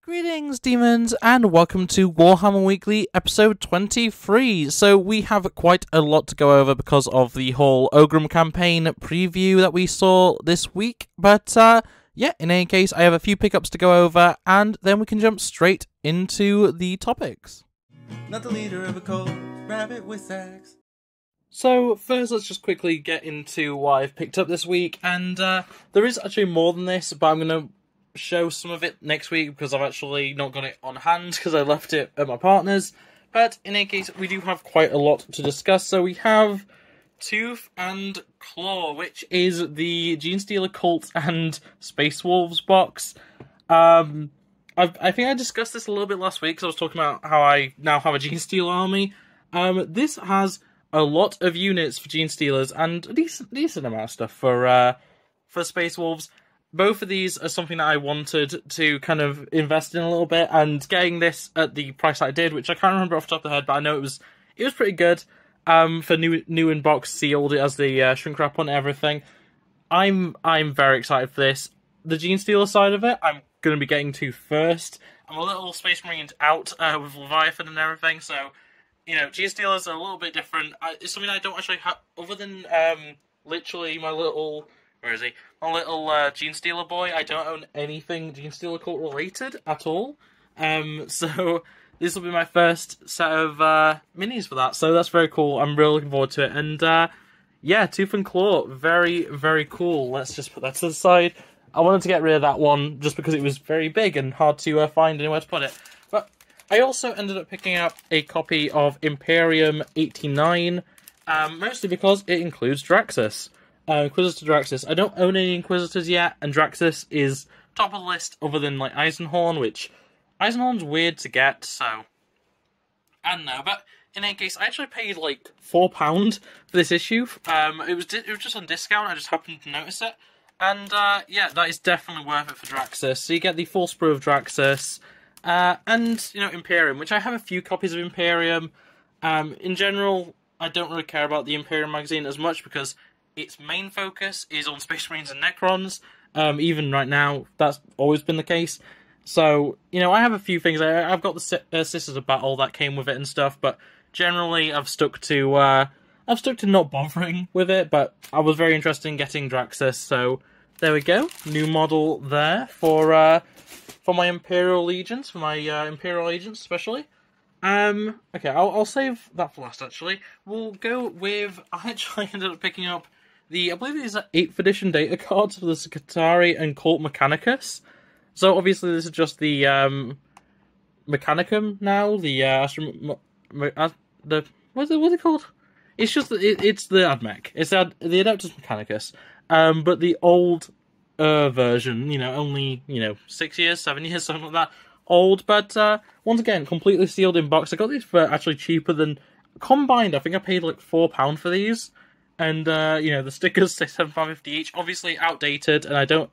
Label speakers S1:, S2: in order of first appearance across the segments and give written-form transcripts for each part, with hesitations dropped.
S1: Greetings, demons, and welcome to Warhammer Weekly, episode 23. So we have quite a lot to go over because of the whole Oghram campaign preview that we saw this week. But, yeah, in any case, I have a few pickups to go over, and then we can jump straight into the topics.
S2: Not the leader of a cult, RabbitWithAxe.
S1: So, first, let's just quickly get into what I've picked up this week, and there is actually more than this, but I'm going to show some of it next week because I've actually not got it on hand because I left it at my partner's. But in any case, we do have quite a lot to discuss. So we have Tooth and Claw, which is the Genestealer Cult and Space Wolves box. I think I discussed this a little bit last week because I was talking about how I now have a Genestealer army. This has a lot of units for Genestealers and a decent amount of stuff for Space Wolves. Both of these are something that I wanted to kind of invest in a little bit, and getting this at the price that I did, which I can't remember off the top of the head, but I know it was pretty good. For new in box sealed, it has the shrink wrap on everything. I'm very excited for this. The Genestealer side of it, I'm going to be getting to first. I'm a little Space Marines out with Leviathan and everything, so you know, Genestealers are a little bit different. It's something I don't actually have, other than literally my little. Where is he? My little Genestealer boy. I don't own anything Genestealer cult related at all. So this will be my first set of minis for that. So that's very cool. I'm really looking forward to it. And yeah, Tooth and Claw, very, very cool. Let's just put that to the side. I wanted to get rid of that one just because it was very big and hard to find anywhere to put it. But I also ended up picking up a copy of Imperium 89, mostly because it includes Draxus. Inquisitor Draxus. I don't own any Inquisitors yet, and Draxus is top of the list other than, like, Eisenhorn, which Eisenhorn's weird to get, so I don't know. But in any case, I actually paid, like, £4 for this issue. It was just on discount, I just happened to notice it. And, yeah, that is definitely worth it for Draxus. So you get the full sprue of Draxus, and, you know, Imperium, which I have a few copies of Imperium. In general, I don't really care about the Imperium magazine as much because its main focus is on Space Marines and Necrons. Even right now, that's always been the case. So, you know, I have a few things. I've got the Sisters of Battle that came with it and stuff, but generally I've stuck to not bothering with it, but I was very interested in getting Draxus, so there we go. New model there for my Imperial Legions, for my Imperial Agents especially. Okay, I'll save that for last, actually. We'll go with, I actually ended up picking up I believe these are 8th edition data cards for the Scutari and Cult Mechanicus. So obviously this is just the Mechanicum now, what's it called? It's just it's the Admech. It's the Adeptus Mechanicus. But the old version, you know, only 6 years, 7 years, something like that. Old, but once again, completely sealed in box. I got these for actually cheaper than combined. I think I paid like £4 for these. And, you know, the stickers say £7.50 each. Obviously outdated, and I don't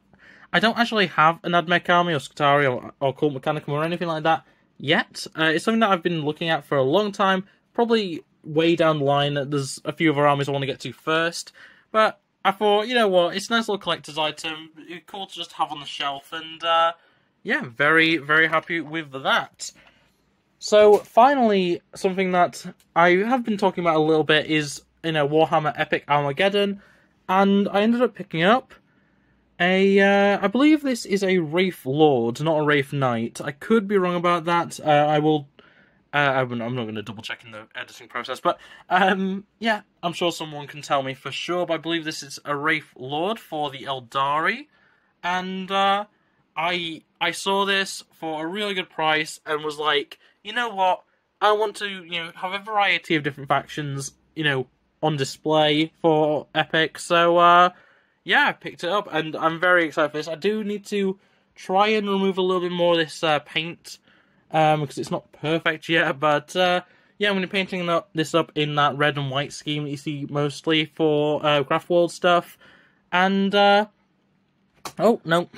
S1: actually have an Admech army or Scutari or Cult Mechanicum or anything like that yet. It's something that I've been looking at for a long time. Probably way down the line. There's a few other armies I want to get to first. But I thought, you know what, it's a nice little collector's item. It's cool to just have on the shelf. And, yeah, very, very happy with that. So, finally, something that I have been talking about a little bit is, you know, Warhammer Epic Armageddon, and I ended up picking up I believe this is a Wraith Lord, not a Wraith Knight. I could be wrong about that. I'm not going to double check in the editing process, but, yeah, I'm sure someone can tell me for sure, but I believe this is a Wraith Lord for the Eldari, and, I saw this for a really good price, and was like, you know what, I want to, you know, have a variety of different factions, you know, on display for Epic, so, yeah, I picked it up, and I'm very excited for this. I do need to try and remove a little bit more of this paint, because it's not perfect yet, but, yeah, I'm going to be painting this up in that red and white scheme that you see mostly for Craft World stuff, and, oh, no,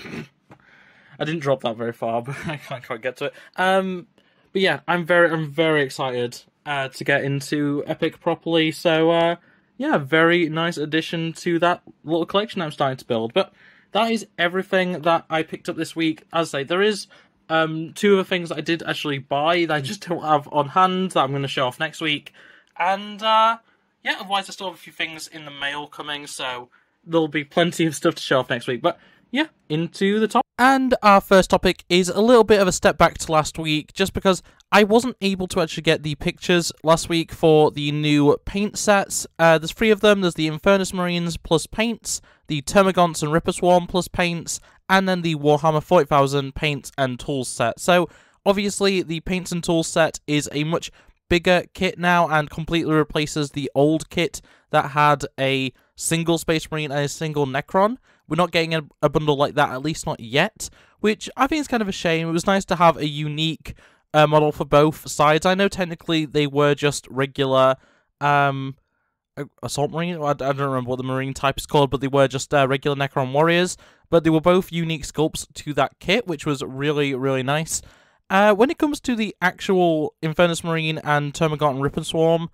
S1: I didn't drop that very far, but I can't quite get to it, but yeah, I'm very excited to get into Epic properly, so, yeah, very nice addition to that little collection I'm starting to build. But that is everything that I picked up this week. As I say, there is Two of the things that I did actually buy that I just don't have on hand that I'm going to show off next week. And, yeah, otherwise I still have a few things in the mail coming, so there'll be plenty of stuff to show off next week. But, yeah, into the topic. And our first topic is a little bit of a step back to last week, just because I wasn't able to actually get the pictures last week for the new paint sets. There's 3 of them. There's the Infernus Marines plus paints, the Termagants and Ripper Swarm plus paints, and then the Warhammer 40,000 paints and tools set. So, obviously, the paints and tools set is a much bigger kit now and completely replaces the old kit that had a single Space Marine and a single Necron. We're not getting a bundle like that, at least not yet, which I think is kind of a shame. It was nice to have a unique model for both sides. I know technically they were just regular Assault Marine. I don't remember what the Marine type is called, but they were just regular Necron Warriors. But they were both unique sculpts to that kit, which was really, really nice. When it comes to the actual Infernus Marine and Termagant and Ripper Swarm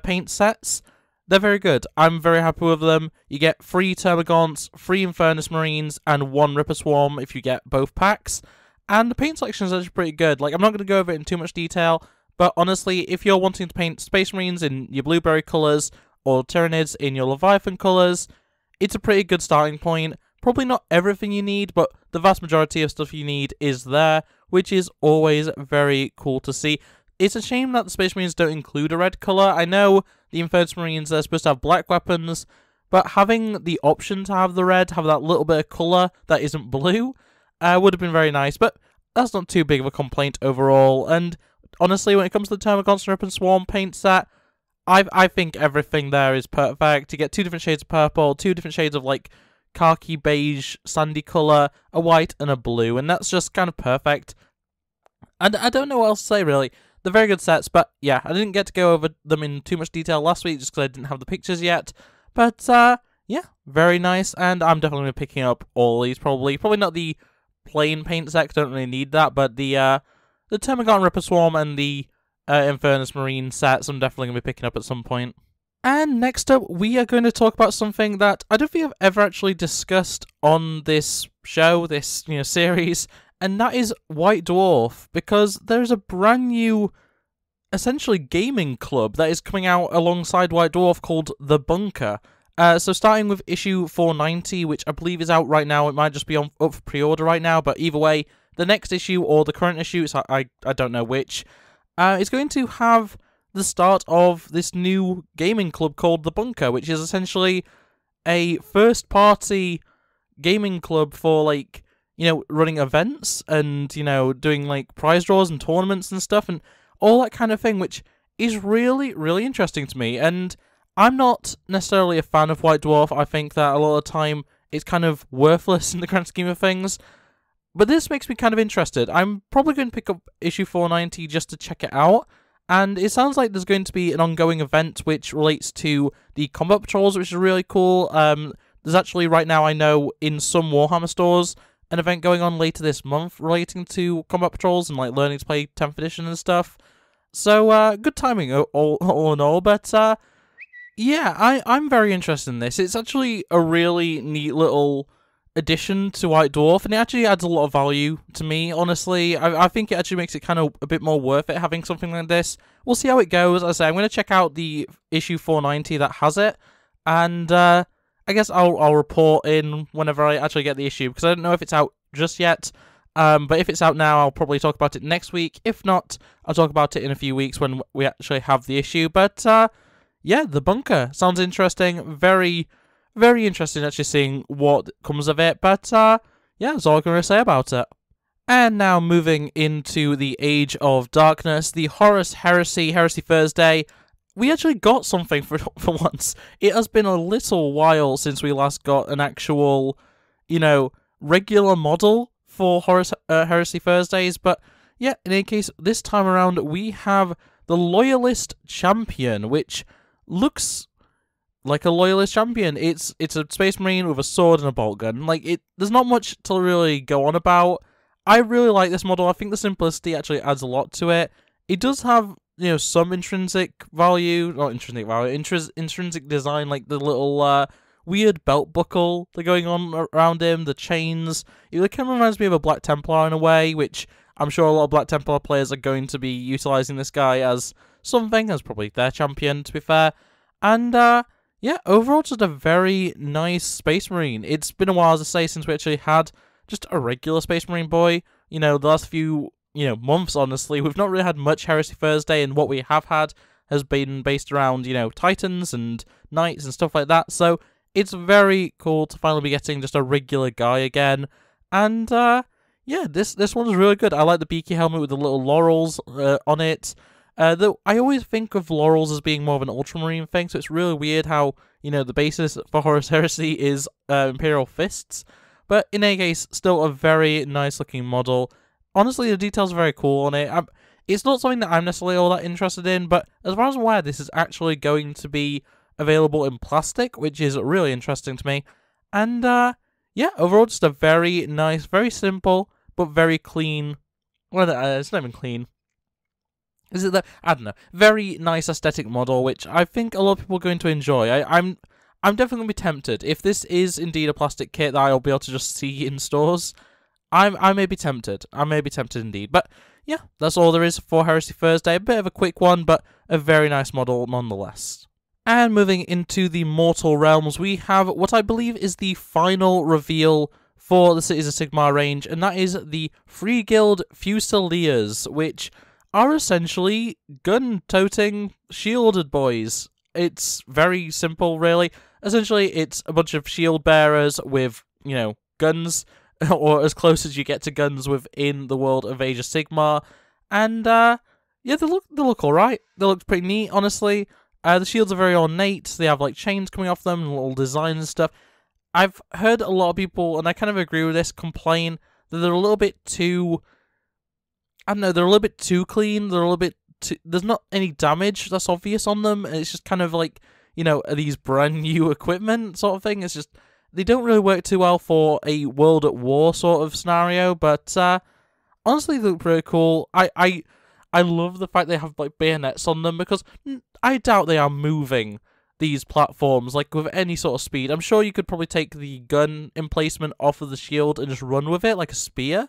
S1: paint sets, they're very good. I'm very happy with them. You get 3 Termagants, 3 Infernus Marines, and 1 Ripper Swarm if you get both packs. And the paint selection is actually pretty good. Like, I'm not going to go over it in too much detail, but honestly, if you're wanting to paint Space Marines in your Blueberry colours, or Tyranids in your Leviathan colours, it's a pretty good starting point. Probably not everything you need, but the vast majority of stuff you need is there, which is always very cool to see. It's a shame that the Space Marines don't include a red colour. I know the Infernus Marines are supposed to have black weapons, but having the option to have the red, have that little bit of colour that isn't blue, would have been very nice, but that's not too big of a complaint overall. And honestly, when it comes to the Termagants and Ripper Swarm paint set, I think everything there is perfect. You get 2 different shades of purple, 2 different shades of, like, khaki, beige, sandy colour, a white, and a blue, and that's just kind of perfect. And I don't know what else to say, really. They're very good sets, but yeah, I didn't get to go over them in too much detail last week just because I didn't have the pictures yet. But, yeah, very nice, and I'm definitely going to be picking up all these, probably. Probably not the plain paint set, 'cause I don't really need that, but the Termagant Ripper Swarm and the Infernus Marine sets I'm definitely going to be picking up at some point. And next up, we are going to talk about something that I don't think I've ever actually discussed on this show, this series, and that is White Dwarf, because there's a brand new, essentially, gaming club that is coming out alongside White Dwarf called The Bunker. So starting with issue 490, which I believe is out right now, it might just be up for pre-order right now, but either way, the next issue or the current issue, I don't know which, is going to have the start of this new gaming club called The Bunker, which is essentially a first-party gaming club for, like, running events and, doing, like, prize draws and tournaments and stuff and all that kind of thing, which is really, really interesting to me. And I'm not necessarily a fan of White Dwarf. I think that a lot of the time it's kind of worthless in the grand scheme of things. But this makes me kind of interested. I'm probably going to pick up issue 490 just to check it out. And it sounds like there's going to be an ongoing event which relates to the combat patrols, which is really cool. There's actually, right now, I know, in some Warhammer stores, an event going on later this month relating to combat patrols and, like, learning to play 10th edition and stuff. So, good timing all in all, but, yeah, I'm very interested in this. It's actually a really neat little addition to White Dwarf, and it actually adds a lot of value to me, honestly. I think it actually makes it kind of a bit more worth it having something like this. We'll see how it goes. As I say, I'm going to check out the issue 490 that has it, and I guess I'll report in whenever I actually get the issue, because I don't know if it's out just yet, but if it's out now, I'll probably talk about it next week. If not, I'll talk about it in a few weeks when we actually have the issue, but yeah, The Bunker sounds interesting. Very, very interesting actually seeing what comes of it, but yeah, that's all I'm going to say about it. And now moving into the Age of Darkness, the Horus Heresy Thursday, we actually got something for once. It has been a little while since we last got an actual, regular model for Horus Heresy Thursdays, but yeah, in any case, this time around we have the Loyalist Champion, which looks like a Loyalist Champion. It's a Space Marine with a sword and a bolt gun. There's not much to really go on about. I really like this model. I think the simplicity actually adds a lot to it. It does have, some intrinsic value, not intrinsic value, intrinsic design, like the little weird belt buckle that's going on around him, the chains. It kind of reminds me of a Black Templar in a way, which I'm sure a lot of Black Templar players are going to be utilising this guy as something, as probably their champion, to be fair. And, yeah, overall just a very nice Space Marine. It's been a while, as I say, since we actually had just a regular Space Marine boy. You know, the last few, months, honestly, we've not really had much Heresy Thursday, and what we have had has been based around, Titans and Knights and stuff like that. So it's very cool to finally be getting just a regular guy again. And, yeah, this one's really good. I like the beaky helmet with the little laurels on it. Though I always think of laurels as being more of an Ultramarine thing, so it's really weird how, the basis for Horus Heresy is Imperial Fists. But in any case, still a very nice looking model. Honestly, the details are very cool on it. It's not something that I'm necessarily all that interested in, but as far as I'm aware, this is actually going to be available in plastic, which is really interesting to me. And, yeah, overall just a very nice, very simple, but very clean. Well, it's not even clean. Is it that? I don't know. Very nice aesthetic model, which I think a lot of people are going to enjoy. I'm definitely going to be tempted. If this is indeed a plastic kit that I'll be able to just see in stores, I may be tempted. I may be tempted indeed. But yeah, that's all there is for Heresy Thursday. A bit of a quick one, but a very nice model nonetheless. And moving into the Mortal Realms, we have what I believe is the final reveal for the Cities of Sigmar range, and that is the Freequild Fusiliers, which are essentially gun-toting, shielded boys. It's very simple, really. Essentially, it's a bunch of shield bearers with, guns, or as close as you get to guns within the world of Age of Sigmar. And, yeah, they look alright. They look pretty neat, honestly. The shields are very ornate. They have, chains coming off them and little designs and stuff. I've heard a lot of people, and I kind of agree with this, complain that they're a little bit too... I don't know, they're a little bit too clean, they're a little bit too... There's not any damage that's obvious on them, and it's just kind of like, these brand new equipment sort of thing. It's just, they don't really work too well for a world at war sort of scenario, but honestly, they look pretty cool. I love the fact they have, bayonets on them, because I doubt they are moving these platforms, with any sort of speed. I'm sure you could probably take the gun emplacement off of the shield and just run with it like a spear.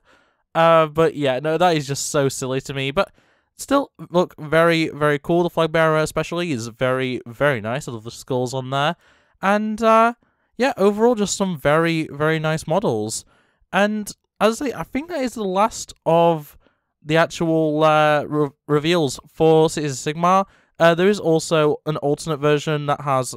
S1: But yeah, no, that is just so silly to me. But still, look, very, very cool. The flag bearer especially is very, very nice. I love the skulls on there. And, yeah, overall, just some very, very nice models. And, as I say, I think that is the last of the actual reveals for Cities of Sigmar. There is also an alternate version that has,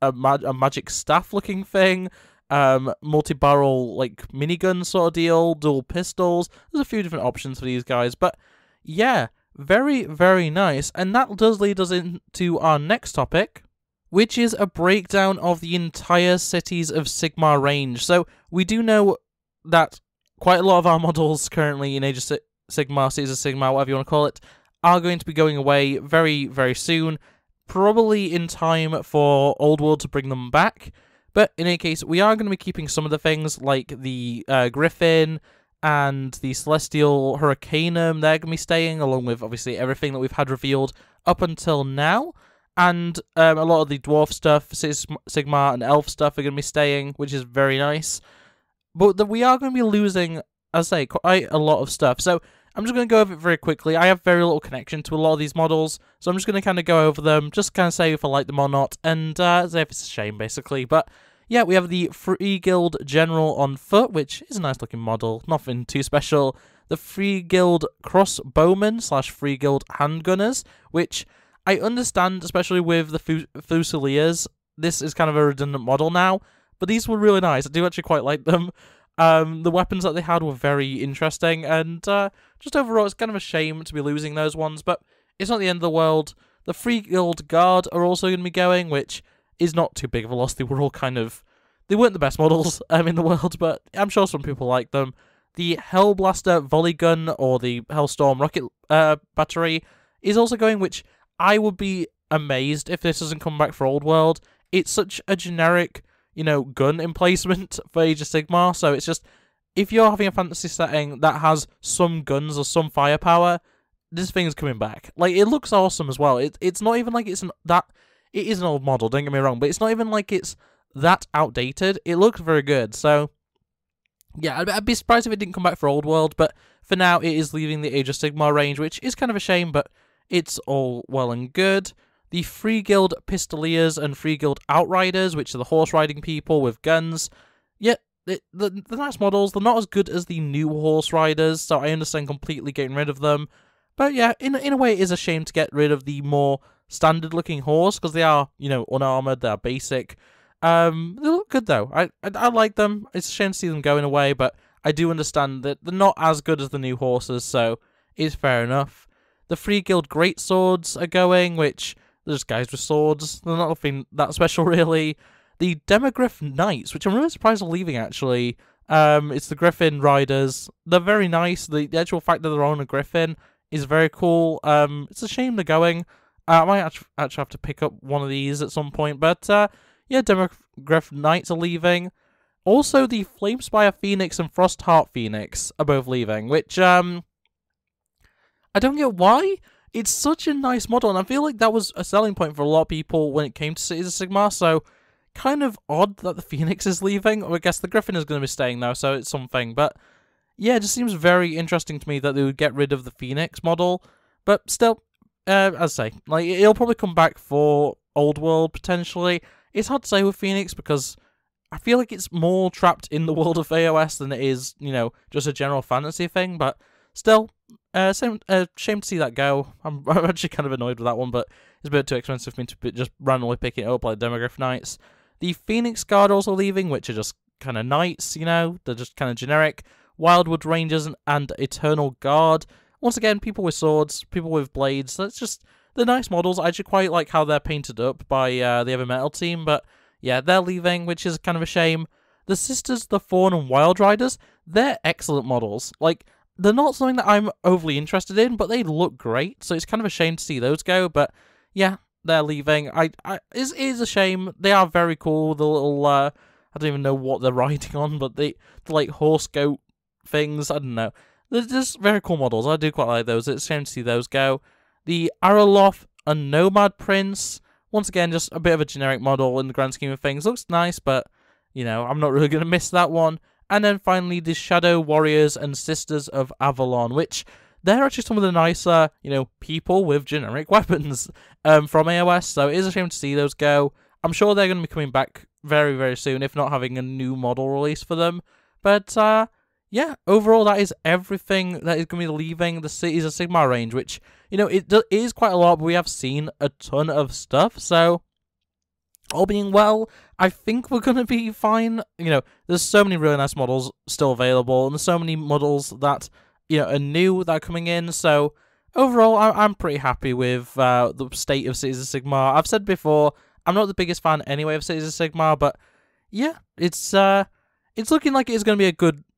S1: a magic staff-looking thing. Multi-barrel, minigun sort of deal, dual pistols. There's a few different options for these guys, but yeah, very, very nice. And that does lead us into our next topic, which is a breakdown of the entire Cities of Sigmar range. So we do know that quite a lot of our models currently in Age of Sigmar, Cities of Sigmar, whatever you want to call it, are going to be going away very, very soon, probably in time for Old World to bring them back. But in any case, we are going to be keeping some of the things like the Griffin and the Celestial Hurricanum. They're going to be staying, along with obviously everything that we've had revealed up until now. And a lot of the Dwarf stuff, Sigmar and Elf stuff are going to be staying, which is very nice. But we are going to be losing, as I say, quite a lot of stuff. So I'm just going to go over it very quickly. I have very little connection to a lot of these models, so I'm just going to kind of go over them, just kind of say if I like them or not, and say if it's a shame, basically. But yeah, we have the Freequild General on foot, which is a nice looking model, nothing too special. The Freequild Crossbowmen / Freequild Handgunners, which I understand, especially with the Fusiliers, this is kind of a redundant model now, but these were really nice. I do actually quite like them. The weapons that they had were very interesting, and just overall, it's kind of a shame to be losing those ones, but it's not the end of the world. The Freequild Guard are also going to be going, which is not too big of a loss. They were all they weren't the best models in the world, but I'm sure some people like them. The Hellblaster Volley Gun, or the Hellstorm Rocket Battery, is also going, which I would be amazed if this doesn't come back for Old World. It's such a generic, gun emplacement for Age of Sigmar, so it's just, if you're having a fantasy setting that has some guns or some firepower, this thing's coming back. It looks awesome as well. It's not even like it is an old model, don't get me wrong, but it's not even like it's that outdated. It looks very good, so yeah, I'd be surprised if it didn't come back for Old World, but for now it is leaving the Age of Sigmar range, which is kind of a shame, but it's all well and good. The Freequild Fusiliers and Freequild Outriders, which are the horse riding people with guns. Yeah, the nice models. They're not as good as the new horse riders, so I understand completely getting rid of them. But yeah, in a way, it is a shame to get rid of the more standard looking horse, because they are, you know, unarmored, they are basic. They look good though. I like them. It's a shame to see them going away, but I do understand that they're not as good as the new horses, so it's fair enough. The Freequild Greatswords are going, which they're just guys with swords. They're not nothing that special, really. The Demogryph Knights, which I'm really surprised are leaving, actually. It's the Griffin Riders. They're very nice. The actual fact that they're on a Griffin is very cool. It's a shame they're going. I might actually have to pick up one of these at some point, but yeah, Demogryph Knights are leaving. Also, the Flamespire Phoenix and Frostheart Phoenix are both leaving, which I don't get why. It's such a nice model, and I feel like that was a selling point for a lot of people when it came to Cities of Sigmar, so kind of odd that the Phoenix is leaving, or I guess the Griffin is going to be staying now, so it's something, but yeah, it just seems very interesting to me that they would get rid of the Phoenix model, but still, as I say, like, it'll probably come back for Old World, potentially. It's hard to say with Phoenix, because I feel like it's more trapped in the world of AOS than it is, you know, just a general fantasy thing, but still, shame to see that go. I'm actually kind of annoyed with that one, but it's a bit too expensive for me to just randomly pick it up like Demogryph Knights. The Phoenix Guard also leaving, which are just kind of knights, you know, they're just kind of generic. Wildwood Rangers and Eternal Guard. Once again, people with swords, people with blades. That's just, they're nice models. I actually quite like how they're painted up by the Heavy Metal team, but yeah, they're leaving, which is kind of a shame. The Sisters, the Fawn, and Wild Riders, they're excellent models. Like, they're not something that I'm overly interested in, but they look great, so it's kind of a shame to see those go, but yeah, they're leaving. It is a shame. They are very cool, the little, I don't even know what they're riding on, but the like, horse goat things, I don't know. They're just very cool models. I do quite like those. It's a shame to see those go. The Araloth and Nomad Prince, once again, just a bit of a generic model in the grand scheme of things. Looks nice, but, you know, I'm not really going to miss that one. And then finally, the Shadow Warriors and Sisters of Avalon, which they're actually some of the nicer, you know, people with generic weapons from AOS, so it is a shame to see those go. I'm sure they're going to be coming back very, very soon, if not having a new model release for them. But, yeah, overall, that is everything that is going to be leaving the Cities of Sigmar range, which, you know, it is quite a lot, but we have seen a ton of stuff, so all being well, I think we're going to be fine. You know, there's so many really nice models still available, and there's so many models that, you know, are new that are coming in, so overall, I'm pretty happy with the state of Cities of Sigmar. I've said before, I'm not the biggest fan anyway of Cities of Sigmar, but yeah, it's looking like it's going to be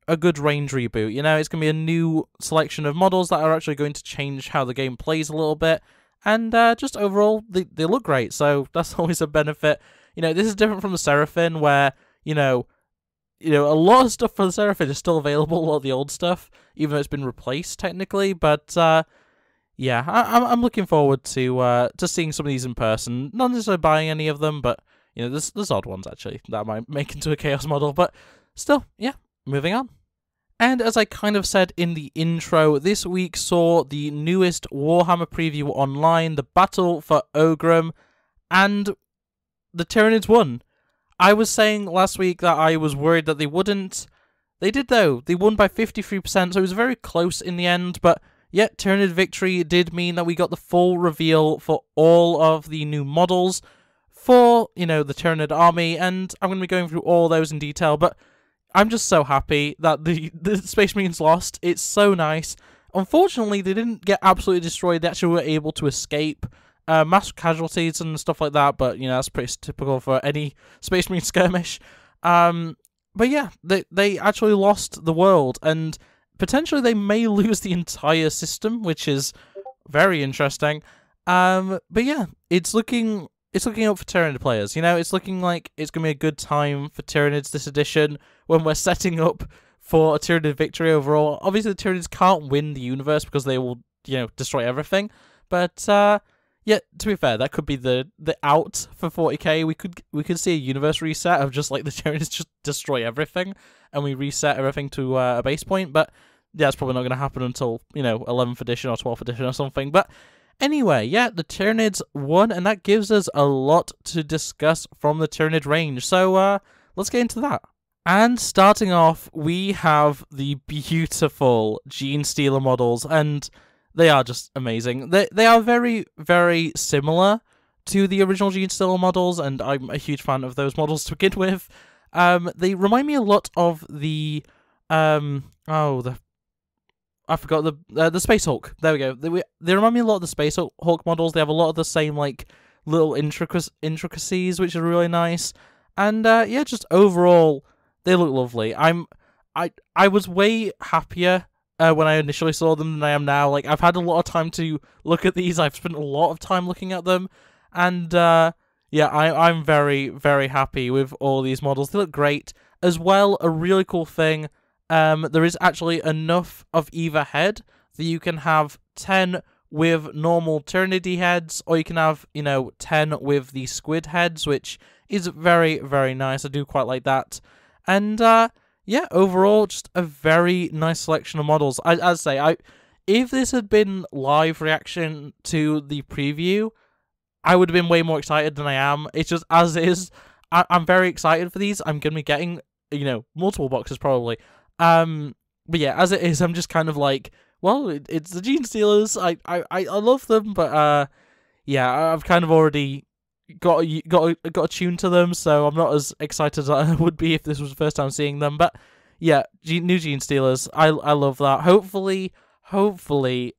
S1: a good range reboot. You know, it's going to be a new selection of models that are actually going to change how the game plays a little bit, and just overall, they look great, so that's always a benefit. You know, this is different from the Seraphim, where, you know, a lot of stuff for the Seraphim is still available, a lot of the old stuff, even though it's been replaced, technically, but, yeah, I'm looking forward to seeing some of these in person. Not necessarily buying any of them, but, you know, there's odd ones, actually, that I might make into a Chaos model, but still, yeah, moving on. And as I kind of said in the intro, this week saw the newest Warhammer preview online, the Battle for Oghram, and the Tyranids won. I was saying last week that I was worried that they wouldn't. They did, though. They won by 53%, so it was very close in the end, but yeah, Tyranid victory did mean that we got the full reveal for all of the new models for, you know, the Tyranid army, and I'm going to be going through all those in detail, but I'm just so happy that the Space Marines lost. It's so nice. Unfortunately, they didn't get absolutely destroyed. They actually were able to escape mass casualties and stuff like that, but, you know, that's pretty typical for any Space Marine skirmish. But yeah, they actually lost the world, and potentially they may lose the entire system, which is very interesting. But yeah, it's looking up for Tyranid players. You know, it's looking like it's going to be a good time for Tyranids this edition when we're setting up for a Tyranid victory overall. Obviously, the Tyranids can't win the universe because they will, you know, destroy everything. But, Yeah, to be fair, that could be the out for 40k. We could see a universe reset of just like the Tyranids just destroy everything, and we reset everything to a base point. But yeah, that's probably not going to happen until 11th edition or 12th edition or something. But anyway, yeah, the Tyranids won, and that gives us a lot to discuss from the Tyranid range. So let's get into that. And starting off, we have the beautiful Genestealer models, and they are just amazing. They are very, very similar to the original Genestealer models, and I'm a huge fan of those models to begin with. They remind me a lot of the I forgot the Space Hulk. There we go. They remind me a lot of the Space Hulk models. They have a lot of the same like little intricacies, which are really nice. And yeah, just overall, they look lovely. I was way happier when I initially saw them than I am now. Like, I've had a lot of time to look at these. I've spent a lot of time looking at them, and yeah, I'm very, very happy with all these models. They look great. As well, a really cool thing, there is actually enough of either head that you can have 10 with normal Tyranidy heads, or you can have, 10 with the squid heads, which is very, very nice. I do quite like that. And yeah, overall, just a very nice selection of models. As I say, if this had been live reaction to the preview, I would have been way more excited than I am. It's just, as is, I'm very excited for these. I'm going to be getting, multiple boxes probably. But yeah, as it is, I'm just kind of like, well, it's the Genestealers. I love them, but yeah, I've kind of already got attuned to them, so I'm not as excited as I would be if this was the first time seeing them. But yeah, new Genestealers, I love that. Hopefully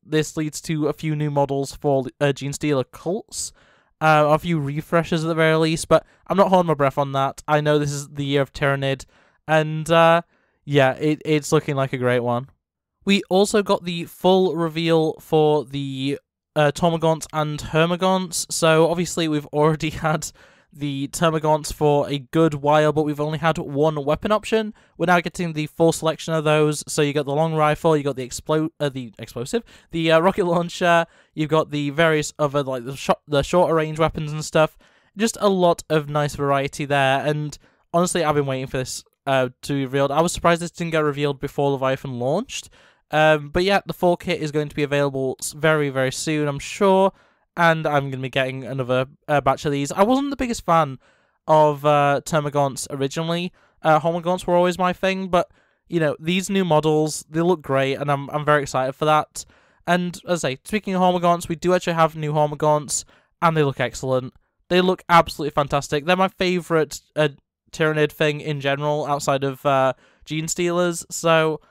S1: this leads to a few new models for Genestealer cults, a few refreshes at the very least. But I'm not holding my breath on that. I know this is the year of Tyranid, and yeah, it's looking like a great one. We also got the full reveal for the Termagants and Hermagants. So obviously we've already had the Termagants for a good while, but we've only had one weapon option. We're now getting the full selection of those. So you got the long rifle, you got the explosive, the rocket launcher, you've got the various other like the shorter range weapons and stuff. Just a lot of nice variety there. And honestly, I've been waiting for this to be revealed. I was surprised this didn't get revealed before Leviathan launched. But yeah, the full kit is going to be available very, very soon, I'm sure, and I'm going to be getting another batch of these. I wasn't the biggest fan of Termagants originally. Homagants were always my thing, but, these new models, they look great, and I'm very excited for that. And, as I say, speaking of Homagants, we do actually have new Homagants, and they look excellent. They look absolutely fantastic. They're my favourite Tyranid thing in general, outside of Genestealers, so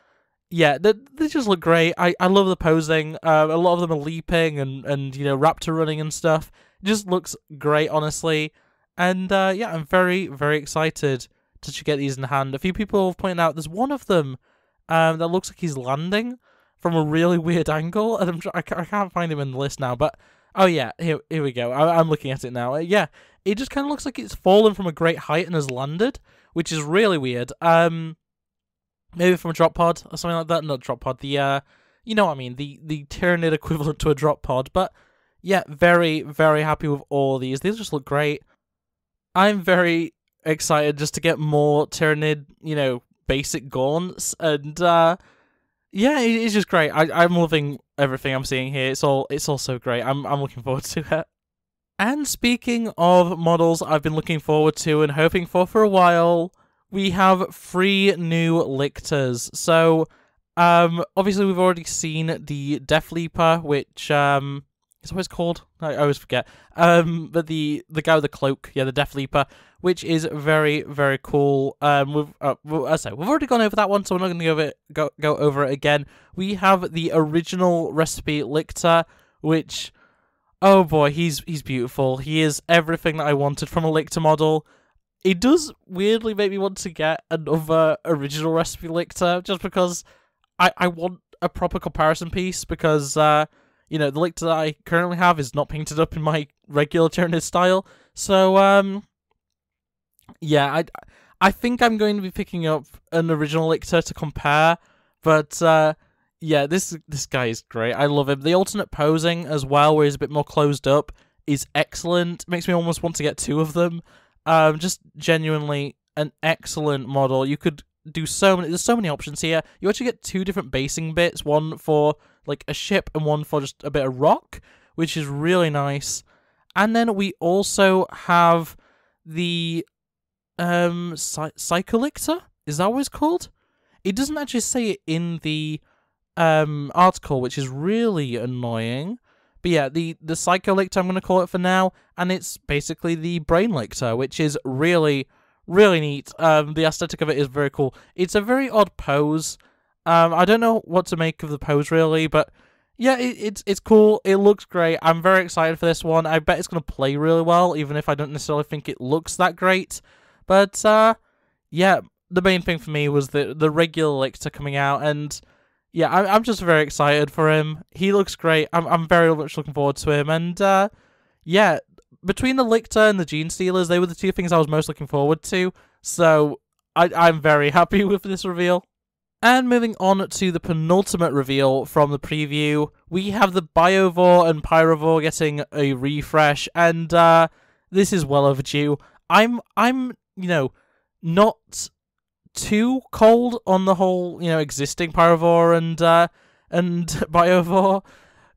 S1: yeah, they just look great. I love the posing. A lot of them are leaping and raptor running and stuff. It just looks great, honestly. And yeah, I'm very, very excited to get these in hand. A few people have pointed out there's one of them that looks like he's landing from a really weird angle, and I can't find him in the list now. But oh yeah, here we go. I'm looking at it now. Yeah, it just kind of looks like it's fallen from a great height and has landed, which is really weird. Maybe from a drop pod or something like that. Not drop pod. The you know what I mean. The Tyranid equivalent to a drop pod. But yeah, very, very happy with all these. These just look great. I'm very excited just to get more Tyranid, basic gaunts, and yeah, it's just great. I'm loving everything I'm seeing here. It's all so great. I'm looking forward to it. And speaking of models I've been looking forward to and hoping for a while, we have 3 new Lictors. So, obviously we've already seen the Death Leaper, which, is what it's called? I always forget. But the guy with the cloak, yeah, the Death Leaper, which is very, very cool. We've already gone over that one, so we're not going to go over it again. We have the original recipe Lictor, which, oh boy, he's beautiful. He is everything that I wanted from a Lictor model. It does weirdly make me want to get another original recipe Lictor, just because I want a proper comparison piece, because, the Lictor that I currently have is not painted up in my regular Tyranid style. So, yeah, I think I'm going to be picking up an original Lictor to compare, but, yeah, this guy is great. I love him. The alternate posing as well, where he's a bit more closed up, is excellent. Makes me almost want to get 2 of them. Just genuinely an excellent model. You could do so many. There's so many options here. You actually get 2 different basing bits, one for like a ship and one for just a bit of rock, which is really nice. And then we also have the Lictor. Is that what it's called? It doesn't actually say it in the article, which is really annoying. But yeah, the Lictor, I'm going to call it for now, and it's basically the Brain Lictor, which is really, really neat. The aesthetic of it is very cool. It's a very odd pose. I don't know what to make of the pose, really, but yeah, it's cool. It looks great. I'm very excited for this one. I bet it's going to play really well, even if I don't necessarily think it looks that great. But yeah, the main thing for me was the regular Lictor coming out, and yeah, I'm just very excited for him. He looks great. I'm very much looking forward to him, and yeah, between the Lictor and the Genestealers, they were the 2 things I was most looking forward to. So I'm very happy with this reveal. And moving on to the penultimate reveal from the preview, we have the Biovore and Pyrovore getting a refresh, and this is well overdue. I'm not too cold on the whole, existing Pyrovore and Biovore,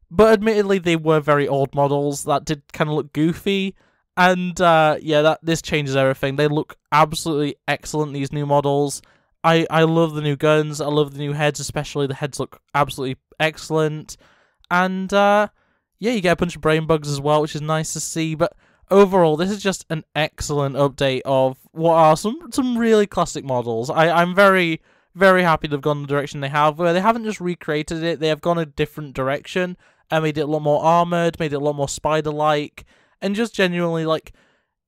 S1: but admittedly they were very old models that did kind of look goofy, and yeah, this changes everything. They look absolutely excellent, these new models. I love the new guns, I love the new heads, especially the heads look absolutely excellent, and yeah, you get a bunch of brain bugs as well, which is nice to see, but overall, this is just an excellent update of what are some really classic models. I'm very, very happy they've gone the direction they have, where they haven't just recreated it, they have gone a different direction, and made it a lot more armoured, made it a lot more spider-like, and just genuinely, like,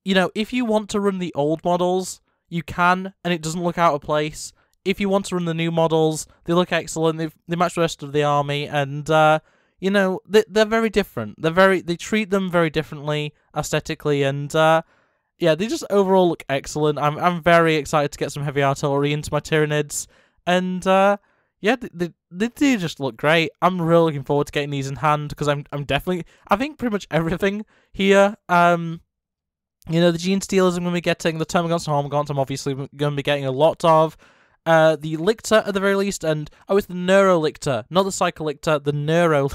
S1: if you want to run the old models, you can, and it doesn't look out of place. If you want to run the new models, they look excellent, they match the rest of the army, and they're very different. They treat them very differently aesthetically, and yeah, they just overall look excellent. I'm very excited to get some heavy artillery into my Tyranids, and yeah, they do just look great. I'm really looking forward to getting these in hand, because I think pretty much everything here. The Genestealers I'm going to be getting, the Termagants and Hormagaunts I'm obviously going to be getting a lot of. The Lictor at the very least, and it's the Lictor, not the Lictor, the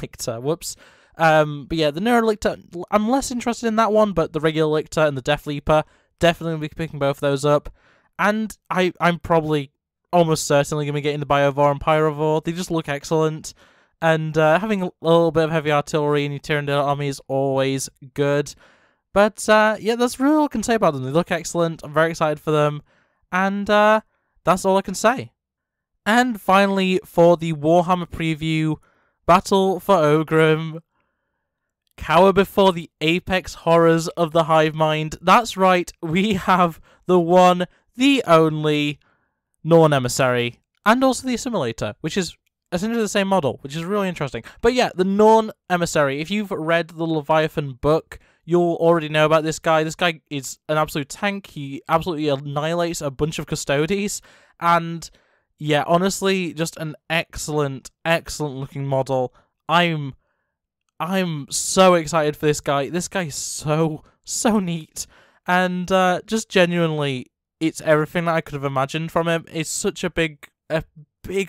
S1: Lictor. Whoops. But yeah, the Lictor, I'm less interested in that one, but the regular Lictor and the Death Leaper, definitely going to be picking both those up. And I'm probably almost certainly going to be getting the Biovore and Pyrovore. They just look excellent, and having a little bit of heavy artillery in your Tyranids army is always good. But yeah, that's really all I can say about them. They look excellent. I'm very excited for them, and that's all I can say. And finally, for the Warhammer preview, Battle for Oghram. Cower before the apex horrors of the hive mind. That's right, we have the one, the only Norn Emissary, and also the Assimilator, which is essentially the same model, which is really interesting. But yeah, the Norn Emissary, if you've read the Leviathan book, you'll already know about this guy. This guy is an absolute tank. He absolutely annihilates a bunch of custodies, and yeah, honestly, just an excellent, excellent looking model. I'm so excited for this guy. This guy is so neat, and just genuinely, it's everything that I could have imagined from him. It's such a big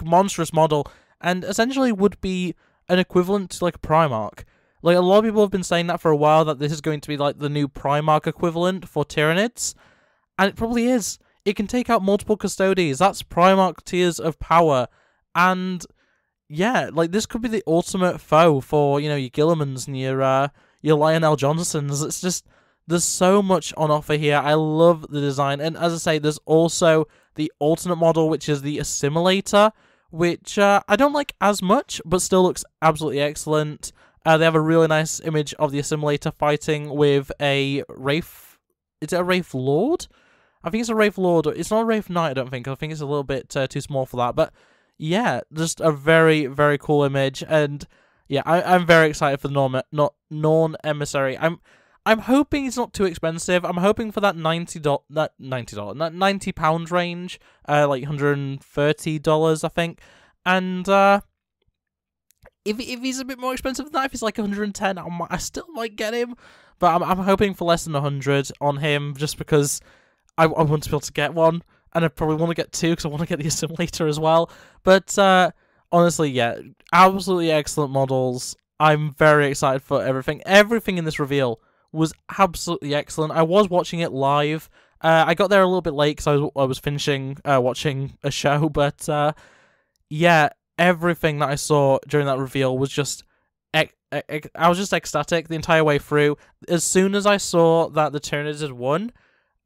S1: monstrous model, and essentially would be an equivalent to like a Primarch. Like, a lot of people have been saying that for a while, that this is going to be like the new Primarch equivalent for Tyranids, and it probably is. It can take out multiple custodies. That's Primarch tiers of power, and yeah, like, this could be the ultimate foe for, your Guillimans and your Lionel Johnsons. It's just, there's so much on offer here. I love the design, and as I say, there's also the alternate model, which is the Assimilator, which I don't like as much, but still looks absolutely excellent. They have a really nice image of the Assimilator fighting with a Wraith. Is it a Wraith Lord? I think it's a Wraith Lord. It's not a Wraith Knight, I don't think. I think it's a little bit too small for that. But yeah, just a very, very cool image. And yeah, I'm very excited for the Norn Emissary. I'm hoping it's not too expensive. I'm hoping for that £90 range, like $130, I think. And if he's a bit more expensive than that, if he's like 110, I still might get him. But I'm hoping for less than 100 on him, just because I want to be able to get one. And I probably want to get two, because I want to get the Assimilator as well. But honestly, yeah, absolutely excellent models. I'm very excited for everything. Everything in this reveal was absolutely excellent. I was watching it live. I got there a little bit late because I was finishing watching a show. But yeah, everything that I saw during that reveal was just... I was just ecstatic the entire way through. As soon as I saw that the Tyranids had won,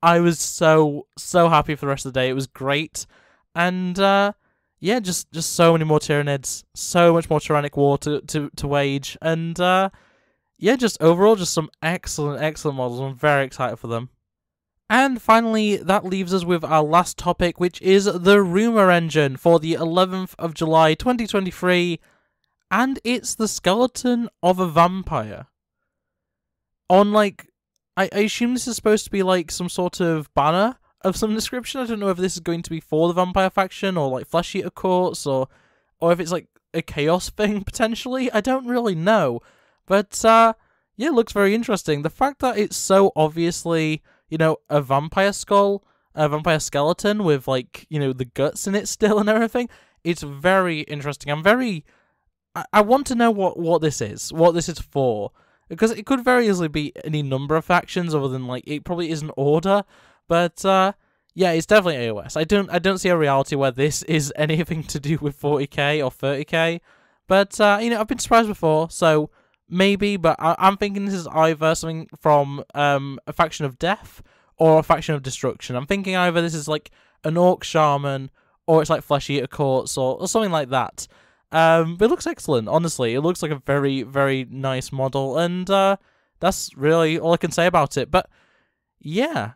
S1: I was so happy for the rest of the day. It was great. And yeah, just so many more Tyranids, so much more Tyranic war to wage. And yeah, just overall, just some excellent models. I'm very excited for them. And finally, that leaves us with our last topic, which is the Rumour Engine for the 11th of July 2023. And it's the skeleton of a vampire. On, like, I assume this is supposed to be, like, some sort of banner of some description. I don't know if this is going to be for the vampire faction, or, like, Flesh Eater courts, or if it's, like, a chaos thing, potentially. I don't really know. But, yeah, it looks very interesting. The fact that it's so obviously, you know, a vampire skull, a vampire skeleton with, like, you know, the guts in it still and everything, it's very interesting. I want to know what this is for, because it could very easily be any number of factions other than, like, it probably isn't Order, but yeah, it's definitely AOS. I don't see a reality where this is anything to do with 40k or 30k, but you know, I've been surprised before, so maybe, but I'm thinking this is either something from a faction of death or a faction of destruction. I'm thinking either this is like an Orc Shaman, or it's like Flesh Eater courts, or something like that. But it looks excellent, honestly. It looks like a very, very nice model, and that's really all I can say about it. But yeah,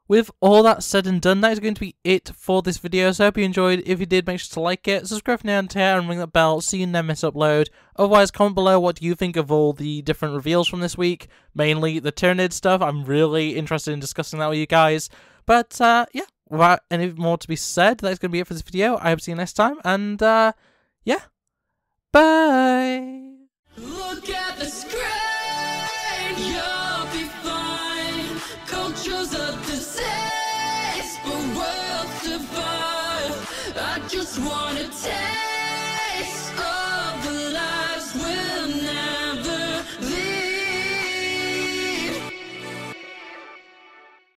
S1: with all that said and done, that is going to be it for this video. So I hope you enjoyed. If you did, make sure to like it, subscribe if you're new here, and ring that bell so you never miss upload. Otherwise, comment below what do you think of all the different reveals from this week, mainly the Tyranid stuff. I'm really interested in discussing that with you guys. But yeah, without any more to be said, that's going to be it for this video. I hope to see you next time, and yeah. Bye!
S3: Look at the screen, you'll be fine. Culture's a disease, but we'll survive. I just wanna take